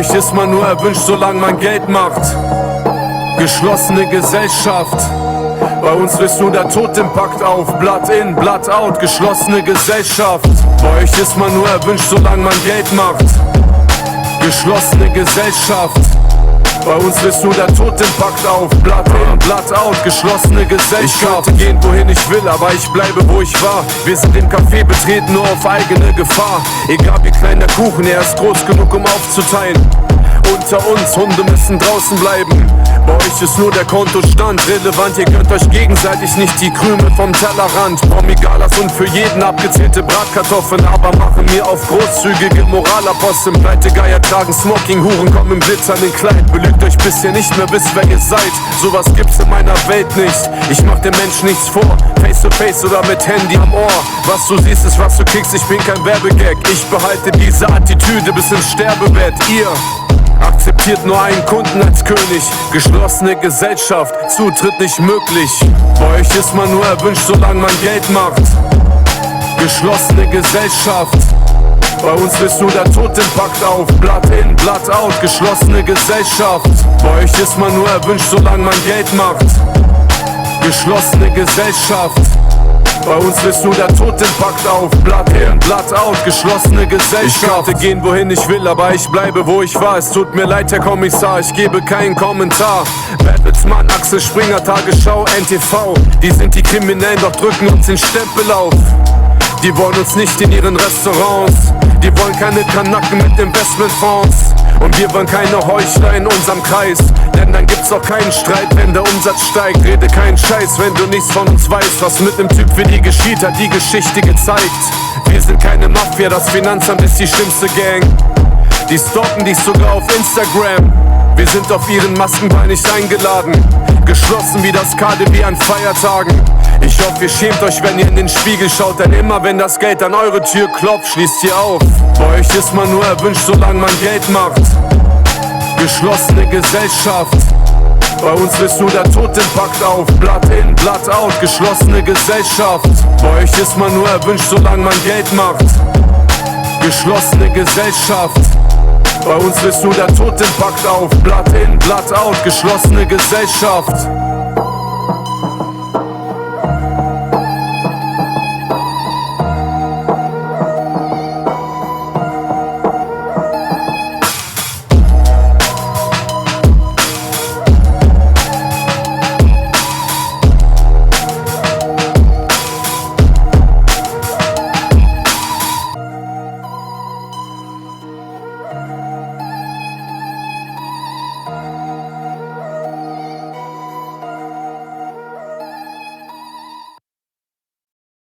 euch ist man nur erwünscht, solange man Geld macht. Geschlossene Gesellschaft. Bei uns löst nur der Tod den Pakt auf. Blood in, Blood out, geschlossene Gesellschaft. Bei euch ist man nur erwünscht, solange man Geld macht. Geschlossene Gesellschaft. Bei uns löst nur der Tod den Pakt auf. Blood in, Blood out, geschlossene Gesellschaft. Ich könnte gehen, wohin ich will, aber ich bleibe, wo ich war. Wir sind den Café betreten, nur auf eigene Gefahr. Egal wie klein der Kuchen, er ist groß genug, um aufzuteilen. Unter uns, Hunde müssen draußen bleiben. Bei euch ist nur der Kontostand relevant. Ihr gönnt euch gegenseitig nicht die Krümel vom Tellerrand. Promigalas und für jeden abgezählte Bratkartoffeln, aber machen mir auf großzügige Moralaposteln. Pleitegeier tragen Smoking, Huren kommen im glitzernden Kleid. Belügt euch bis ihr nicht mehr wisst, wer ihr seid. Sowas gibt's in meiner Welt nicht. Ich mach dem Menschen nichts vor, face to face oder mit Handy am Ohr. Was du siehst ist, was du kriegst, ich bin kein Werbegag. Ich behalte diese Attitüde bis ins Sterbebett. Ihr akzeptiert nur einen Kunden als König. Geschlossene Gesellschaft, Zutritt nicht möglich. Bei euch ist man nur erwünscht, solange man Geld macht. Geschlossene Gesellschaft. Bei uns löst nur der Tod den Pakt auf. Blood in, Blood out, geschlossene Gesellschaft. Bei euch ist man nur erwünscht, solange man Geld macht. Geschlossene Gesellschaft. Bei uns löst nur der Tod den Pakt auf. Blood in, Blood out, geschlossene Gesellschaft. Ich könnte gehen, wohin ich will, aber ich bleibe, wo ich war. Es tut mir leid, Herr Kommissar, ich gebe keinen Kommentar. Batman, Axel Springer, Tagesschau, NTV. Die sind die Kriminellen, doch drücken uns den Stempel auf. Die wollen uns nicht in ihren Restaurants. Die wollen keine Kanaken mit Investmentfonds. Und wir wollen keine Heuchler in unserem Kreis. Denn dann gibt's auch keinen Streit, wenn der Umsatz steigt. Rede keinen Scheiß, wenn du nichts von uns weißt. Was mit dem Typ für die geschieht, hat die Geschichte gezeigt. Wir sind keine Mafia, das Finanzamt ist die schlimmste Gang. Die stalken dich sogar auf Instagram. Wir sind auf ihren Maskenball nicht eingeladen. Geschlossen wie das KDW an Feiertagen. Ich hoffe, ihr schämt euch, wenn ihr in den Spiegel schaut. Denn immer wenn das Geld an eure Tür klopft, schließt ihr auf. Bei euch ist man nur erwünscht, solange man Geld macht. Geschlossene Gesellschaft. Bei uns löst nur der Tod den Pakt auf. Blood in, Blood out, geschlossene Gesellschaft. Bei euch ist man nur erwünscht, solange man Geld macht. Geschlossene Gesellschaft. Bei uns löst nur der Tod den Pakt auf. Blood in, Blood out, geschlossene Gesellschaft.